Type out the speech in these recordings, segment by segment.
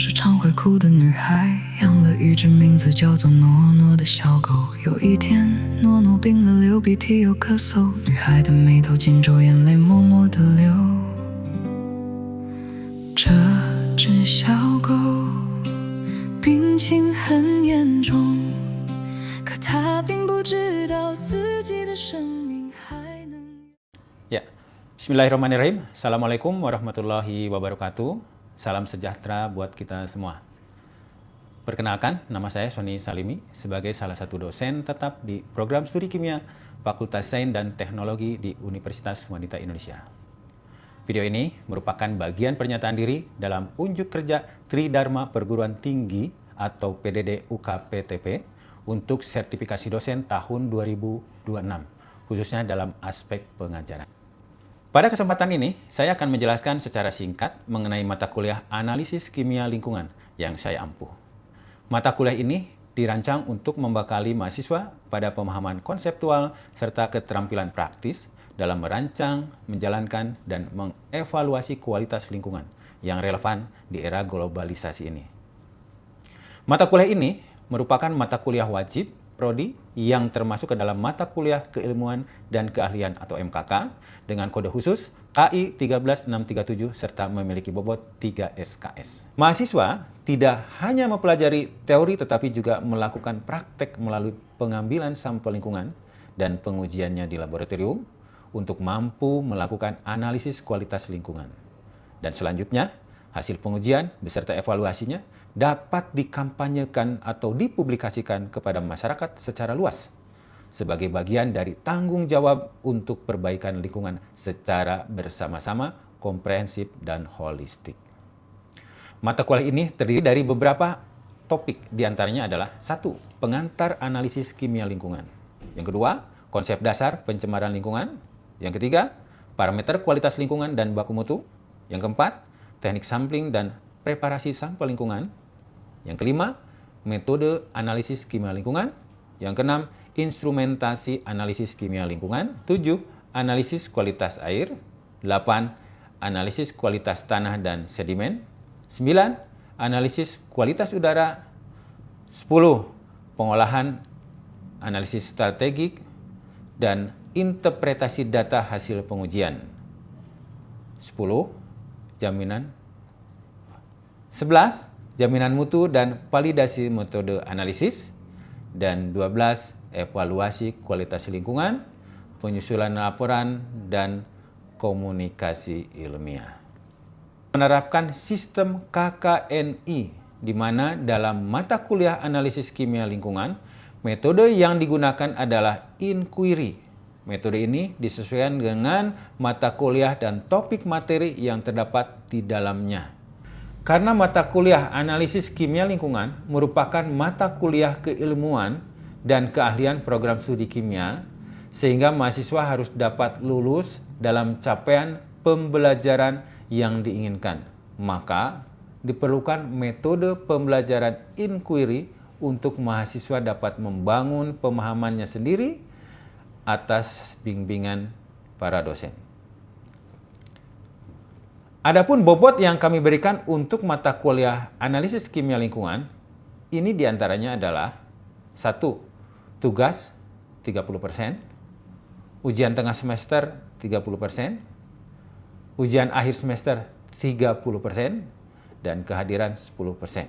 是常会哭的女孩，养了一只名字叫做诺诺的小狗。有一天，诺诺病了，流鼻涕又咳嗽，女孩的眉头紧皱，眼泪默默地流。这只小狗病情很严重，可它并不知道自己的生命还能。Ya, Bismillahirrahmanirrahim. Assalamualaikum warahmatullahi wabarakatuh. Salam sejahtera buat kita semua. Perkenalkan, nama saya Sony Salimi sebagai salah satu dosen tetap di program studi kimia Fakultas Sains dan Teknologi di Universitas Wanita Indonesia. Video ini merupakan bagian pernyataan diri dalam unjuk kerja Tridharma Perguruan Tinggi atau PDD UKPTP untuk sertifikasi dosen tahun 2026, khususnya dalam aspek pengajaran. Pada kesempatan ini, saya akan menjelaskan secara singkat mengenai mata kuliah Analisis Kimia Lingkungan yang saya ampuh. Mata kuliah ini dirancang untuk membekali mahasiswa pada pemahaman konseptual serta keterampilan praktis dalam merancang, menjalankan, dan mengevaluasi kualitas lingkungan yang relevan di era globalisasi ini. Mata kuliah ini merupakan mata kuliah wajib Prodi yang termasuk ke dalam mata kuliah keilmuan dan keahlian atau MKK dengan kode khusus KI 13637 serta memiliki bobot 3 SKS. Mahasiswa tidak hanya mempelajari teori tetapi juga melakukan praktek melalui pengambilan sampel lingkungan dan pengujiannya di laboratorium untuk mampu melakukan analisis kualitas lingkungan. Dan selanjutnya, hasil pengujian beserta evaluasinya dapat dikampanyekan atau dipublikasikan kepada masyarakat secara luas sebagai bagian dari tanggung jawab untuk perbaikan lingkungan secara bersama-sama, komprehensif, dan holistik. Mata kuliah ini terdiri dari beberapa topik, diantaranya adalah 1. Pengantar analisis kimia lingkungan. Yang kedua, konsep dasar pencemaran lingkungan. Yang ketiga, parameter kualitas lingkungan dan baku mutu. Yang keempat, teknik sampling dan preparasi sampel lingkungan. Yang kelima, metode analisis kimia lingkungan. Yang keenam, instrumentasi analisis kimia lingkungan. 7, analisis kualitas air. 8, analisis kualitas tanah dan sedimen. 9, analisis kualitas udara. 10, pengolahan analisis strategik dan interpretasi data hasil pengujian. 10, jaminan. 11, jaminan mutu dan validasi metode analisis. Dan 12, evaluasi kualitas lingkungan, penyusunan laporan, dan komunikasi ilmiah. Menerapkan sistem KKNI, di mana dalam mata kuliah analisis kimia lingkungan, metode yang digunakan adalah inquiry. Metode ini disesuaikan dengan mata kuliah dan topik materi yang terdapat di dalamnya. Karena mata kuliah analisis kimia lingkungan merupakan mata kuliah keilmuan dan keahlian program studi kimia, sehingga mahasiswa harus dapat lulus dalam capaian pembelajaran yang diinginkan. Maka, diperlukan metode pembelajaran inquiry untuk mahasiswa dapat membangun pemahamannya sendiri atas bimbingan para dosen. Adapun bobot yang kami berikan untuk mata kuliah analisis kimia lingkungan, ini diantaranya adalah 1. Tugas 30%, ujian tengah semester 30%, ujian akhir semester 30%, dan kehadiran 10%.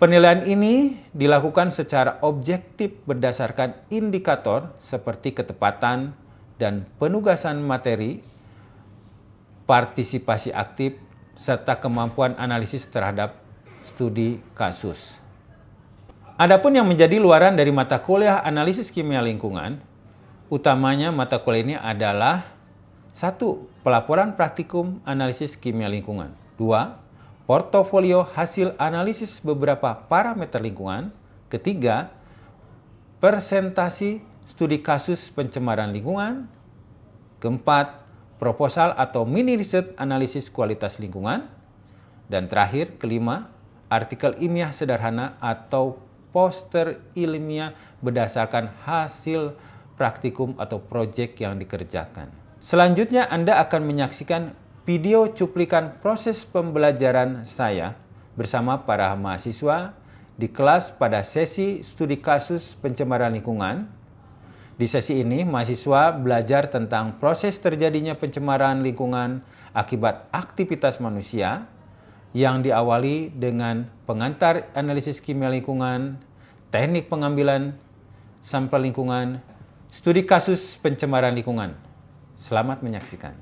Penilaian ini dilakukan secara objektif berdasarkan indikator seperti ketepatan dan penugasan materi, partisipasi aktif, serta kemampuan analisis terhadap studi kasus. Adapun yang menjadi luaran dari mata kuliah analisis kimia lingkungan, utamanya mata kuliah ini adalah 1. Pelaporan praktikum analisis kimia lingkungan. 2. Portofolio hasil analisis beberapa parameter lingkungan. Ketiga, presentasi studi kasus pencemaran lingkungan. Keempat, proposal atau mini riset analisis kualitas lingkungan. Dan terakhir, kelima, artikel ilmiah sederhana atau poster ilmiah berdasarkan hasil praktikum atau proyek yang dikerjakan. Selanjutnya Anda akan menyaksikan video cuplikan proses pembelajaran saya bersama para mahasiswa di kelas pada sesi studi kasus pencemaran lingkungan. Di sesi ini, mahasiswa belajar tentang proses terjadinya pencemaran lingkungan akibat aktivitas manusia yang diawali dengan pengantar analisis kimia lingkungan, teknik pengambilan sampel lingkungan, studi kasus pencemaran lingkungan. Selamat menyaksikan.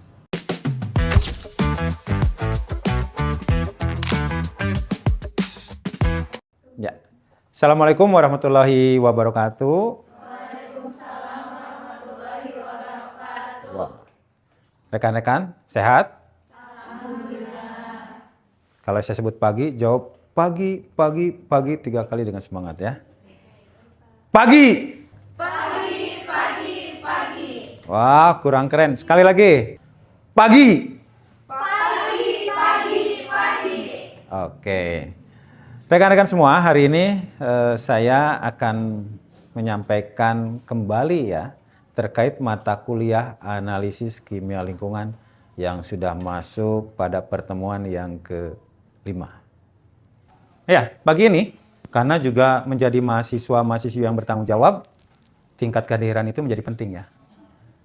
Ya. Assalamualaikum warahmatullahi wabarakatuh. Waalaikumsalam warahmatullahi wabarakatuh. Wah. Rekan-rekan, sehat? Alhamdulillah. Kalau saya sebut pagi, jawab pagi, pagi, pagi 3 kali dengan semangat ya. Pagi! Pagi, pagi, pagi. Wah, kurang keren. Sekali lagi. Pagi! Pagi, pagi, pagi. Oke. Rekan-rekan semua, hari ini saya akan menyampaikan kembali ya terkait mata kuliah analisis kimia lingkungan yang sudah masuk pada pertemuan yang ke-5. Ya, pagi ini karena juga menjadi mahasiswa-mahasiswi yang bertanggung jawab, tingkat kehadiran itu menjadi penting ya.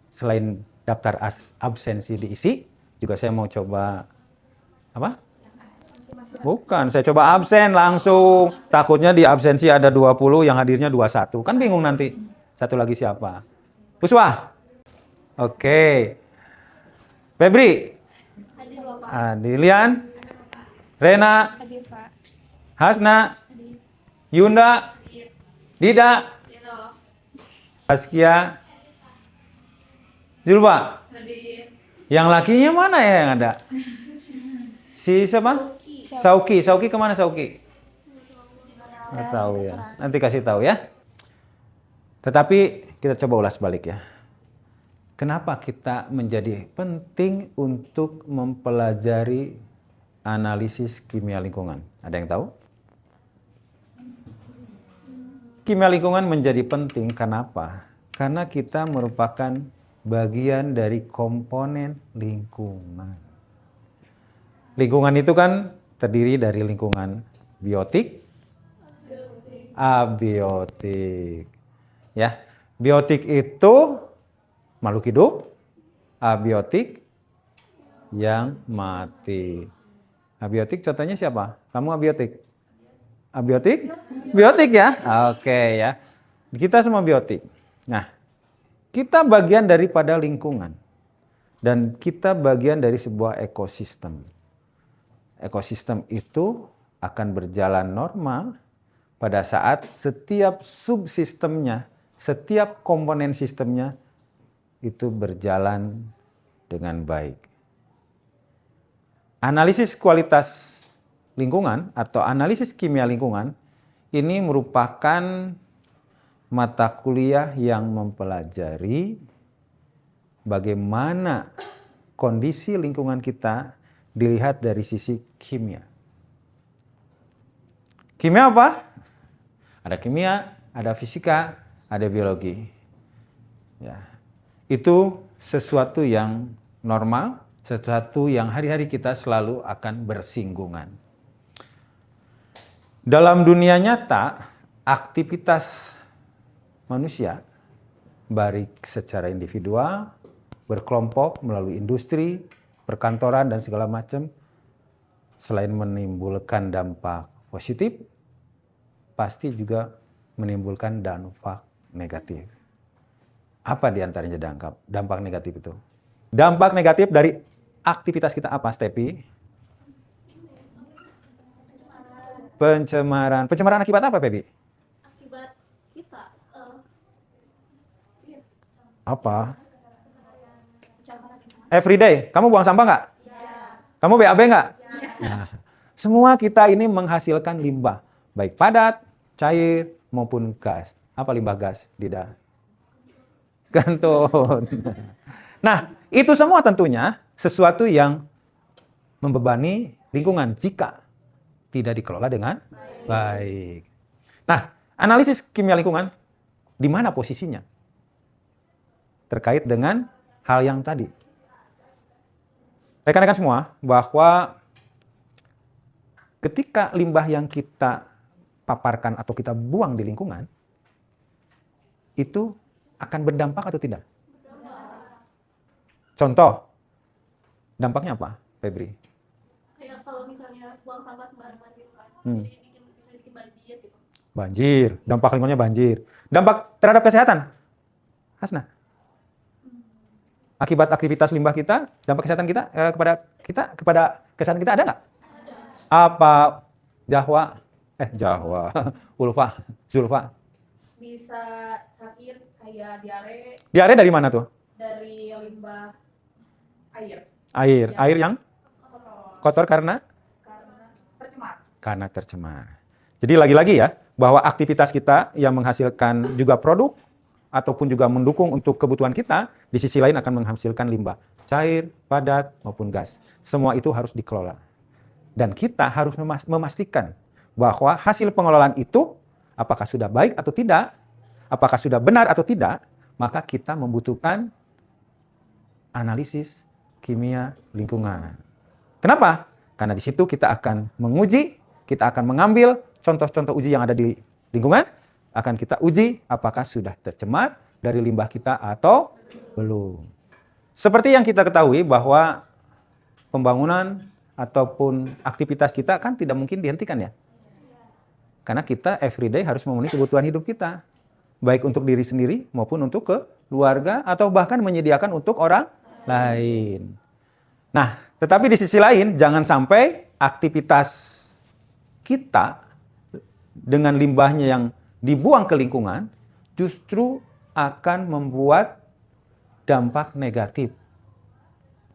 Selain daftar absensi diisi, juga saya mau coba apa? Bukan, saya coba absen langsung. Takutnya di absensi ada 20, yang hadirnya 21. Kan bingung nanti. Satu lagi siapa? Puswa. Oke. Febri. Hadir Bapak. Adilian. Rena. Hadir Pak. Hasna. Yunda. Dida. Askia. Zulfa. Yang lakinya mana ya yang ada? Si siapa? Sauki. Sauki kemana Sauki? Nggak tahu ya. Nanti kasih tahu ya. Tetapi kita coba ulas balik ya. Kenapa kita menjadi penting untuk mempelajari analisis kimia lingkungan? Ada yang tahu? Kimia lingkungan menjadi penting kenapa? Karena kita merupakan bagian dari komponen lingkungan. Lingkungan itu kan terdiri dari lingkungan biotik, abiotik. Ya, biotik itu makhluk hidup, abiotik yang mati. Abiotik contohnya siapa? Kamu abiotik? Abiotik? Biotik ya? Oke ya. Kita semua biotik. Nah, kita bagian daripada lingkungan. Dan kita bagian dari sebuah ekosistem. Ekosistem itu akan berjalan normal pada saat setiap subsistemnya, setiap komponen sistemnya itu berjalan dengan baik. Analisis kualitas lingkungan atau analisis kimia lingkungan ini merupakan mata kuliah yang mempelajari bagaimana kondisi lingkungan kita dilihat dari sisi kimia. Kimia apa? Ada kimia, ada fisika, ada biologi. Ya. Itu sesuatu yang normal, sesuatu yang hari-hari kita selalu akan bersinggungan. Dalam dunia nyata, aktivitas manusia, baik secara individual, berkelompok, melalui industri, perkantoran, dan segala macam, selain menimbulkan dampak positif, pasti juga menimbulkan dampak negatif. Apa diantaranya dampak negatif itu? Dampak negatif dari aktivitas kita apa, Stepi? Pencemaran. Pencemaran akibat apa, Febi? Akibat kita Apa? Everyday. Kamu buang sampah nggak? Kamu BAB nggak? Nah, semua kita ini menghasilkan limbah. Baik padat, cair, maupun gas. Apa limbah gas, Dida? Kantun. Nah, itu semua tentunya sesuatu yang membebani lingkungan jika tidak dikelola dengan baik. Nah, analisis kimia lingkungan, di mana posisinya? Terkait dengan hal yang tadi. Rekan-rekan semua, bahwa ketika limbah yang kita paparkan atau kita buang di lingkungan, itu akan berdampak atau tidak? Contoh, dampaknya apa, Febri? Kayak kalau misalnya buang sampah sembarangan gitu kan, Hmm. jadi bisa bikin banjir gitu. Banjir, dampak lingkungannya banjir. Dampak terhadap kesehatan, Hasna? Akibat aktivitas limbah kita, dampak kesehatan kita, kepada kesehatan kita ada nggak? Apa? Jahwa, Ulfa, Zulfa. Bisa sakit kayak diare Diare dari mana tuh? dari limbah air Air yang kotor karena tercemar. tercemar. Jadi lagi-lagi ya, bahwa aktivitas kita yang menghasilkan juga produk ataupun juga mendukung untuk kebutuhan kita, di sisi lain akan menghasilkan limbah, cair, padat, maupun gas. Semua itu harus dikelola. Dan kita harus memastikan bahwa hasil pengelolaan itu apakah sudah baik atau tidak, apakah sudah benar atau tidak, maka kita membutuhkan analisis kimia lingkungan. Kenapa? Karena di situ kita akan menguji, kita akan mengambil contoh-contoh uji yang ada di lingkungan, akan kita uji apakah sudah tercemar dari limbah kita atau belum. Seperti yang kita ketahui bahwa pembangunan ataupun aktivitas kita kan tidak mungkin dihentikan ya. Karena kita everyday harus memenuhi kebutuhan hidup kita. Baik untuk diri sendiri maupun untuk keluarga atau bahkan menyediakan untuk orang lain. Nah, tetapi di sisi lain jangan sampai aktivitas kita dengan limbahnya yang dibuang ke lingkungan justru akan membuat dampak negatif.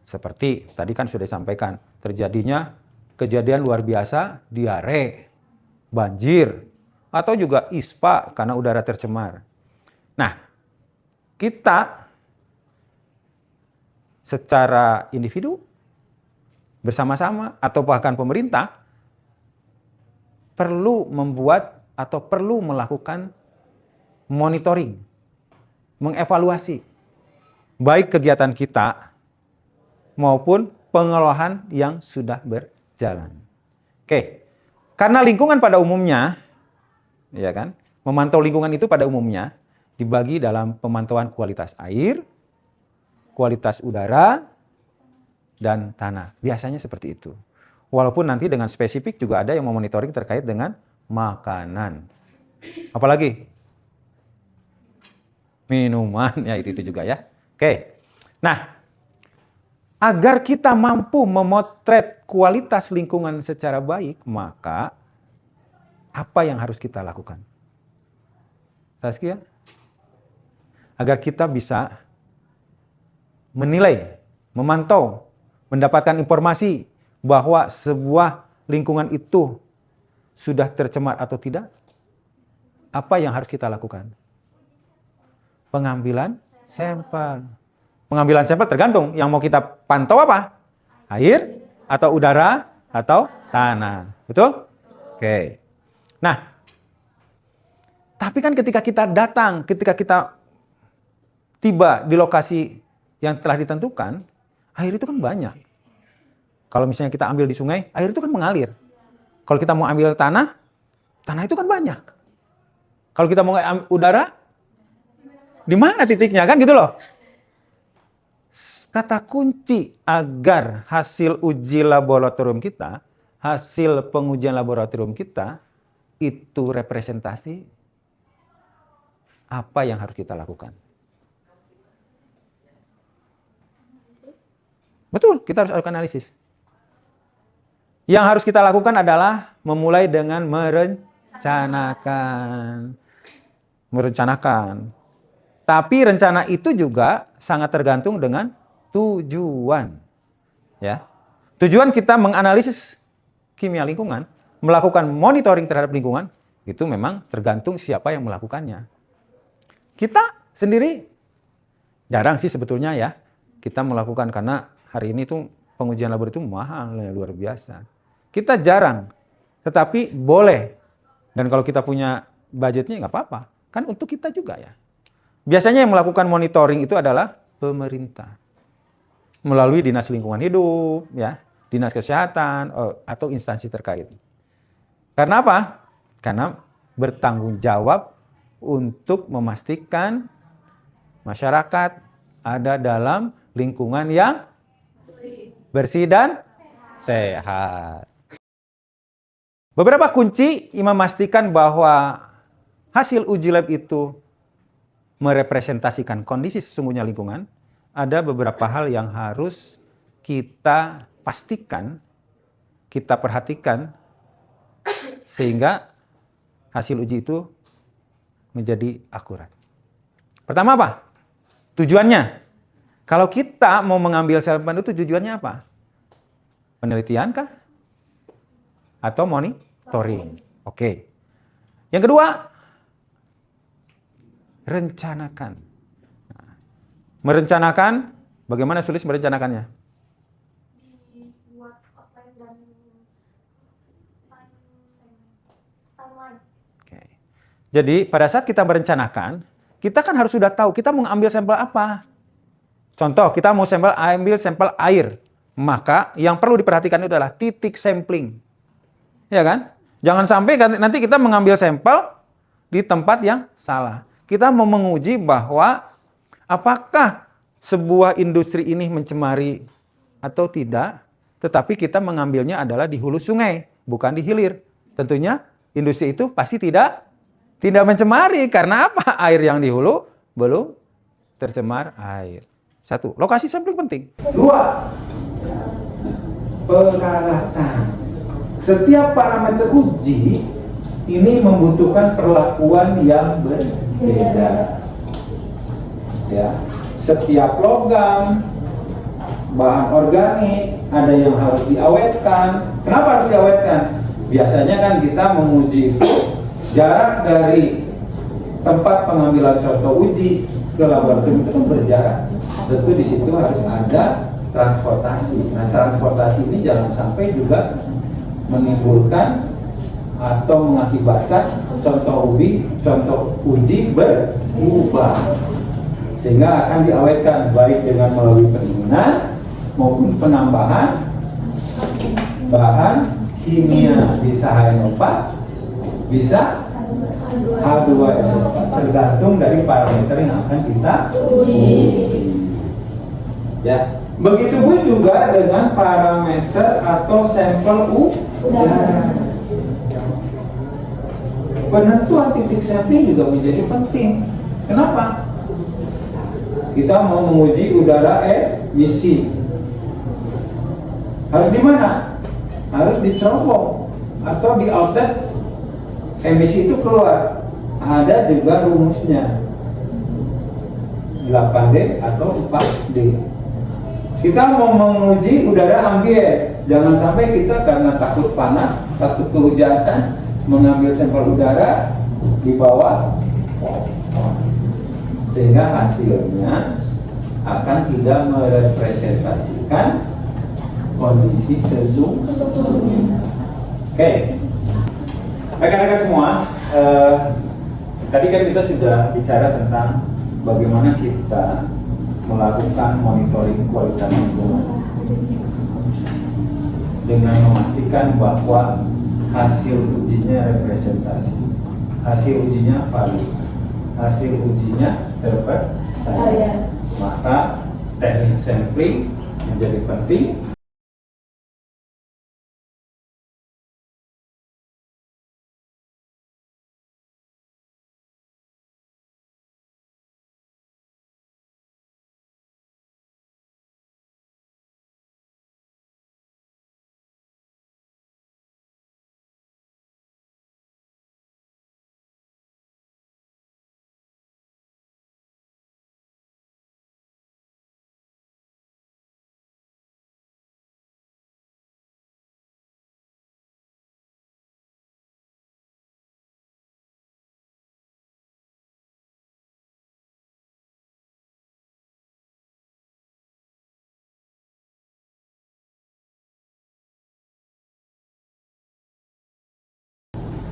Seperti tadi kan sudah disampaikan, terjadinya kejadian luar biasa, diare, banjir, atau juga ISPA karena udara tercemar. Nah, kita secara individu, bersama-sama, atau bahkan pemerintah, perlu membuat atau perlu melakukan monitoring, mengevaluasi, baik kegiatan kita maupun pengelolaan yang sudah berjalan. Oke, karena lingkungan pada umumnya, ya kan, memantau lingkungan itu pada umumnya dibagi dalam pemantauan kualitas air, kualitas udara, dan tanah. Biasanya seperti itu. Walaupun nanti dengan spesifik juga ada yang memonitoring terkait dengan makanan. Apalagi? Minuman, ya itu juga ya. Oke. Nah, agar kita mampu memotret kualitas lingkungan secara baik, maka apa yang harus kita lakukan? Saskia? Agar kita bisa menilai, memantau, mendapatkan informasi bahwa sebuah lingkungan itu sudah tercemar atau tidak, apa yang harus kita lakukan? Pengambilan sampel. Pengambilan sampel tergantung yang mau kita pantau apa? Air, atau udara, atau tanah. Betul? Oke. Nah, tapi kan ketika kita datang, ketika kita tiba di lokasi yang telah ditentukan, air itu kan banyak. Kalau misalnya kita ambil di sungai, air itu kan mengalir. Kalau kita mau ambil tanah, tanah itu kan banyak. Kalau kita mau ambil udara, di mana titiknya kan gitu loh. Kata kunci agar hasil uji laboratorium kita, hasil pengujian laboratorium kita, itu representasi apa yang harus kita lakukan. Betul, kita harus lakukan analisis. Yang harus kita lakukan adalah memulai dengan merencanakan. Tapi rencana itu juga sangat tergantung dengan tujuan. Ya. Tujuan kita menganalisis kimia lingkungan, melakukan monitoring terhadap lingkungan, itu memang tergantung siapa yang melakukannya. Kita sendiri jarang sih sebetulnya ya kita melakukan, karena hari ini tuh pengujian laboratorium mahal, luar biasa. Kita jarang, tetapi boleh. Dan kalau kita punya budgetnya nggak apa-apa, kan untuk kita juga ya. Biasanya yang melakukan monitoring itu adalah pemerintah melalui Dinas Lingkungan Hidup, ya, Dinas Kesehatan, atau instansi terkait. Karena apa? Karena bertanggung jawab untuk memastikan masyarakat ada dalam lingkungan yang bersih dan sehat. Beberapa kunci memastikan bahwa hasil uji lab itu merepresentasikan kondisi sesungguhnya lingkungan. Ada beberapa hal yang harus kita pastikan, kita perhatikan, sehingga hasil uji itu menjadi akurat. Pertama apa? Tujuannya. Kalau kita mau mengambil sampel itu tujuannya apa? Penelitian kah? Atau monitoring? Oke. Yang kedua, rencanakan. Nah, merencanakan, bagaimana sulit merencanakannya? Dibuat outline dan timeline. Oke. Jadi pada saat kita merencanakan, kita kan harus sudah tahu kita mau ambil sampel apa. Contoh, kita mau ambil sampel air. Maka yang perlu diperhatikan itu adalah titik sampling. Ya kan? Jangan sampai nanti kita mengambil sampel di tempat yang salah. Kita mau menguji bahwa apakah sebuah industri ini mencemari atau tidak, tetapi kita mengambilnya adalah di hulu sungai, bukan di hilir. Tentunya industri itu pasti tidak mencemari. Karena apa? Air yang di hulu belum tercemar air. Satu, lokasi sampling penting. Dua, peralatan. Setiap parameter uji ini membutuhkan perlakuan yang berbeda. Ya, setiap logam, bahan organik, ada yang harus diawetkan. Kenapa harus diawetkan? Biasanya kan kita menguji jarak dari tempat pengambilan contoh uji ke laboratorium itu kan berjarak. Tentu di situ harus ada transportasi. Nah, transportasi ini jangan sampai juga menimbulkan atau mengakibatkan contoh uji berubah, sehingga akan diawetkan baik dengan melalui pendinginan maupun penambahan bahan kimia, bisa HNO4, bisa H2SO4, tergantung dari parameter yang akan kita uji. Ya, begitu pun juga dengan parameter atau sampel udara. Penentuan titik sampling juga menjadi penting. Kenapa? Kita mau menguji udara emisi. Harus di mana? Harus dicerobong atau di outlet emisi itu keluar. Ada juga rumusnya. 8D atau 4D. Kita mau menguji udara ambien. Jangan sampai kita karena takut panas, takut kehujanan, mengambil sampel udara di bawah, sehingga hasilnya akan tidak merepresentasikan kondisi sesungguhnya. Oke, rekan-rekan semua, tadi kan kita sudah bicara tentang bagaimana kita melakukan monitoring kualitas lingkungan dengan memastikan bahwa hasil ujinya representasi, hasil ujinya valid, hasil ujinya terpercaya. Maka teknik sampling menjadi penting.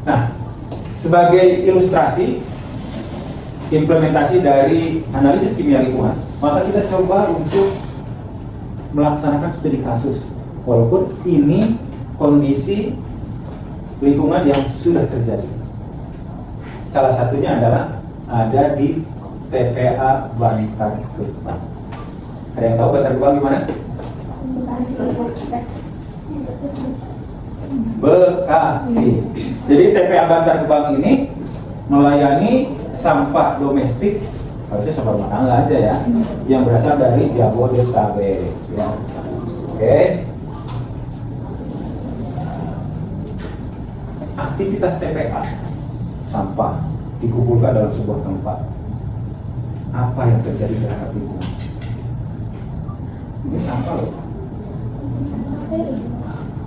Nah, sebagai ilustrasi implementasi dari analisis kimia lingkungan, maka kita coba untuk melaksanakan studi kasus. Walaupun ini kondisi lingkungan yang sudah terjadi. Salah satunya adalah ada di TPA Bantar Gebang. Ada yang tahu Bantar Gebang di mana? Bekasi. Jadi TPA Bantar Gebang ini melayani sampah domestik, harusnya sampah rumah tangga aja ya, yang berasal dari Jabodetabek. Ya. Oke. Aktivitas TPA, sampah dikumpulkan dalam sebuah tempat. Apa yang terjadi terhadap lingkungan? Ini sampah loh.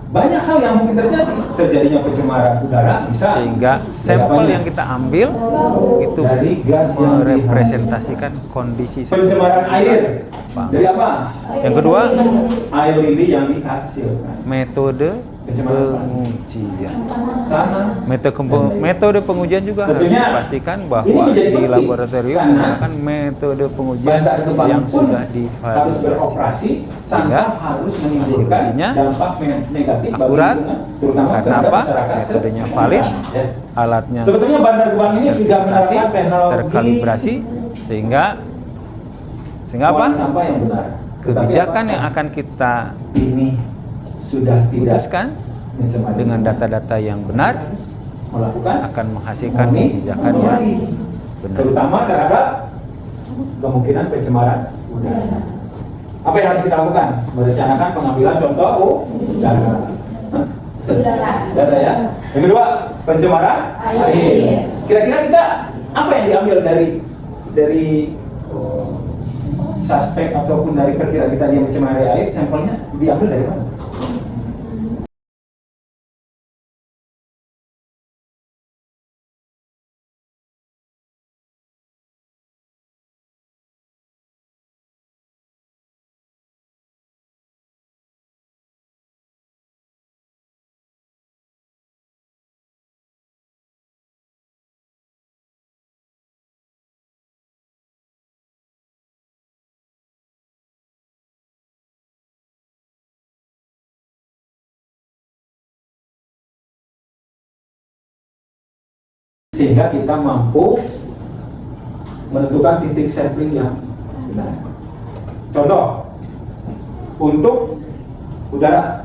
Banyak hal yang mungkin terjadinya pencemaran udara, bisa sehingga sampel yang kita ambil itu dari gas yang merepresentasikan kondisi pencemaran air. Dari apa? Yang kedua, air lili yang dihasilkan. metode Pencemaran pengujian. tanah. Metode pengujian juga harus Tentunya, dipastikan ini bahwa menjadi di penting, laboratorium karena menggunakan metode pengujian Bantar Gebang yang pun sudah harus divalidasi, beroperasi sehingga tanpa harus hasil menimbulkan ujinya dampak negatif bagi akurat. lingkungan, terutama Karena terhadap apa? masyarakat Metodenya sekitar. valid, Ya. alatnya Sebetulnya Bantar Gebang ini sudah sertifikasi, menerapkan teknologi terkalibrasi, sehingga apa? buang sampah yang benar. Kebijakan Tetapi yang akan kita ini sudah tidak putuskan mencemari dengan lingkungan. data-data yang benar melakukan akan menghasilkan monitoring, kebijakan yang benar. terutama terhadap kemungkinan pencemaran udara. Apa yang harus kita lakukan? Merencanakan pengambilan contoh udara. Udara ya. Yang kedua, pencemaran air. Kira-kira kita apa yang diambil dari suspek ataupun dari perkiraan kita dia mencemari air, sampelnya diambil dari mana? Sehingga kita mampu menentukan titik sampling yang benar. Contoh, untuk udara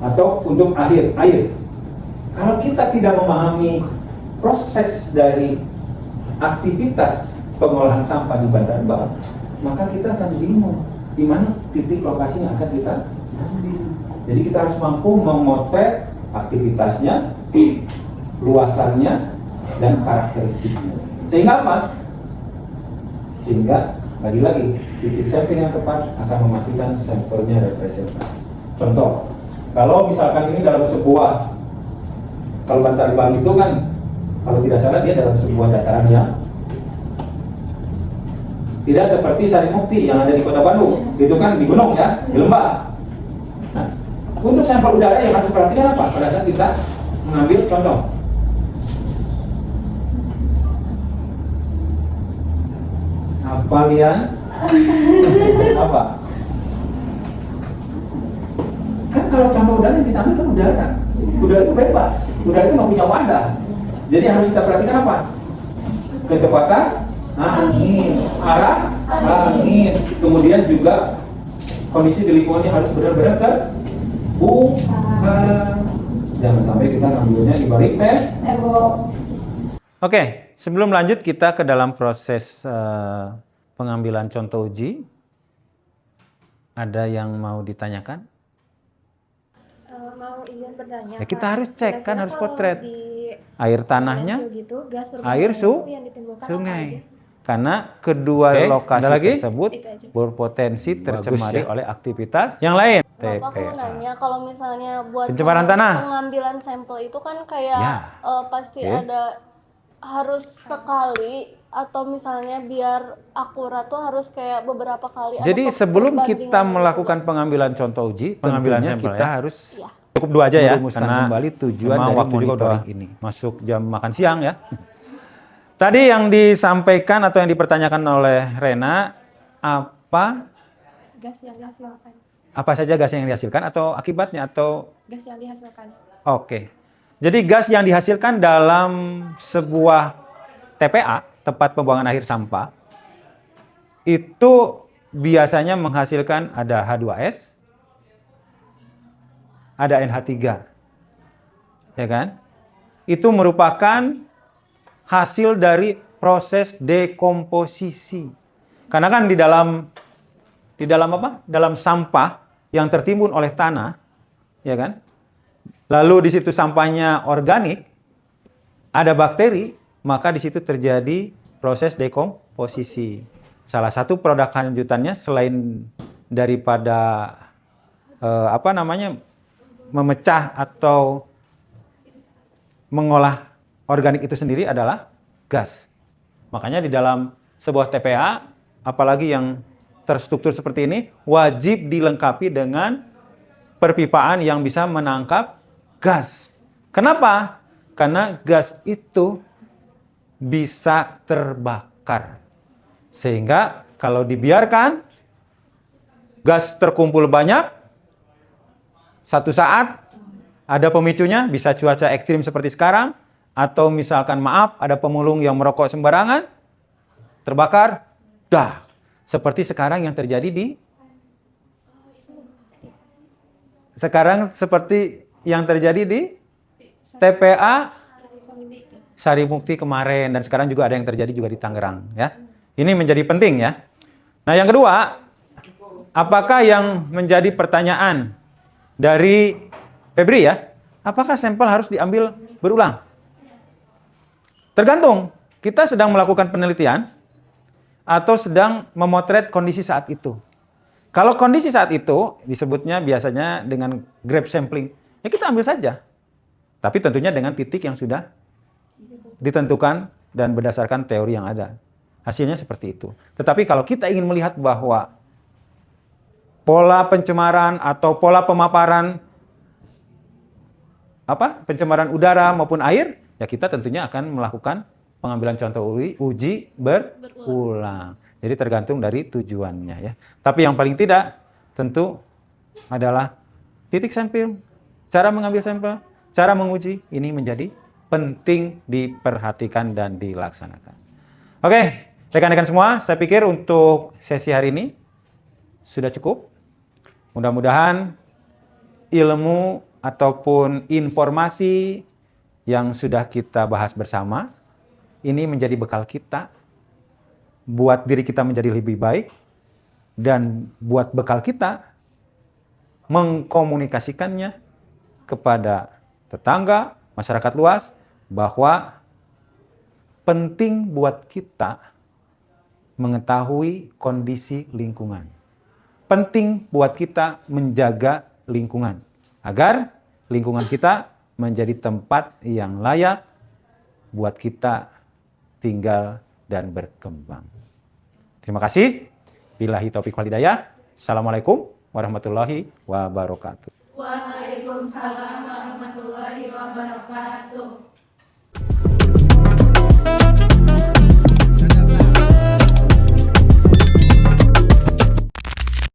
atau untuk air. Kalau kita tidak memahami proses dari aktivitas pengolahan sampah di Bantar Gebang, maka kita akan bingung di mana titik lokasi yang akan kita ambil. Jadi kita harus mampu memotret aktivitasnya, luasannya, dan karakteristiknya. Sehingga apa? Sehingga lagi-lagi titik sampling yang tepat akan memastikan sampelnya representasi. Contoh, kalau misalkan ini dalam sebuah, kalau Bantar Gebang itu kan kalau tidak salah dia dalam sebuah dataran yang tidak seperti Sarimukti yang ada di Kota Bandung, itu kan di gunung ya, di lembah. Nah, untuk sampel udara yang harus diperhatikan apa pada saat kita mengambil contoh? Apa lian? Apa? Kan kalau contoh udara yang kita ambil kan udara. Udara itu bebas. Udara itu nggak punya wadah. Jadi yang harus kita perhatikan apa? Kecepatan angin, arah angin. Kemudian juga kondisi di lingkungannya harus benar-benar terbuka. Jangan sampai kita ngambilnya di balik tembok. Oke, sebelum lanjut kita ke dalam proses pengambilan contoh uji. Ada yang mau ditanyakan? Mau izin bertanya. Ya, kita Kak. harus cek, kan Kira-kira harus kalau potret. di Air tanahnya, gitu, gas air itu yang ditimbulkan apa sungai. aja? Karena kedua Oke, lokasi ada lagi? tersebut Itu aja. berpotensi tercemari ya. oleh aktivitas yang lain. Bapak aku mau nanya, kalau misalnya buat Pencemaran tanah. pengambilan sampel itu kan kayak Ya. pasti Oke. ada harus sekali atau misalnya biar akurat tuh harus kayak beberapa kali. Ada Jadi sebelum kita perbandingan melakukan gitu, pengambilan contoh uji, Pengambilan tentunya sampel kita ya. harus Ya. Cukup 2 aja ya, merumuskan karena kembali tujuan memang dari waktu juga monitoring udah ini. masuk jam makan siang ya. Tadi yang disampaikan atau yang dipertanyakan oleh Rena, gas yang dihasilkan. apa saja gas yang dihasilkan atau akibatnya atau Gas yang dihasilkan. oke. Jadi gas yang dihasilkan dalam sebuah TPA, tempat pembuangan akhir sampah, itu biasanya menghasilkan ada H2S, ada NH3. Ya kan? Itu merupakan hasil dari proses dekomposisi. Karena kan di dalam apa? Dalam sampah yang tertimbun oleh tanah, ya kan? Lalu di situ sampahnya organik, ada bakteri, maka di situ terjadi proses dekomposisi. Salah satu produk lanjutannya selain daripada memecah atau mengolah organik itu sendiri adalah gas. Makanya di dalam sebuah TPA, apalagi yang terstruktur seperti ini, wajib dilengkapi dengan perpipaan yang bisa menangkap gas. Kenapa? Karena gas itu bisa terbakar. Sehingga kalau dibiarkan gas terkumpul banyak, satu saat ada pemicunya, bisa cuaca ekstrim seperti sekarang, atau misalkan maaf ada pemulung yang merokok sembarangan, terbakar, dah. Seperti sekarang yang terjadi di TPA Sarimukti kemarin, dan sekarang juga ada yang terjadi juga di Tangerang, ya. Ini menjadi penting, ya. Nah, yang kedua, apakah yang menjadi pertanyaan dari Febri, ya? Apakah sampel harus diambil berulang? Tergantung, kita sedang melakukan penelitian atau sedang memotret kondisi saat itu. Kalau kondisi saat itu, disebutnya biasanya dengan grab sampling, ya kita ambil saja. Tapi tentunya dengan titik yang sudah ditentukan dan berdasarkan teori yang ada. Hasilnya seperti itu. Tetapi kalau kita ingin melihat bahwa pola pencemaran atau pola pemaparan pencemaran udara maupun air, ya kita tentunya akan melakukan pengambilan contoh uji berulang. Jadi tergantung dari tujuannya, ya. Tapi yang paling tidak tentu adalah titik sampel, cara mengambil sampel, cara menguji, ini menjadi penting diperhatikan dan dilaksanakan. Oke, rekan-rekan semua, saya pikir untuk sesi hari ini sudah cukup. Mudah-mudahan ilmu ataupun informasi yang sudah kita bahas bersama ini menjadi bekal kita buat diri kita menjadi lebih baik dan buat bekal kita mengkomunikasikannya kepada tetangga, masyarakat luas, bahwa penting buat kita mengetahui kondisi lingkungan. Penting buat kita menjaga lingkungan agar lingkungan kita menjadi tempat yang layak buat kita tinggal dan berkembang. Terima kasih. Billahi taufiq wal hidayah. Assalamualaikum warahmatullahi wabarakatuh. Waalaikumsalam warahmatullahi wabarakatuh.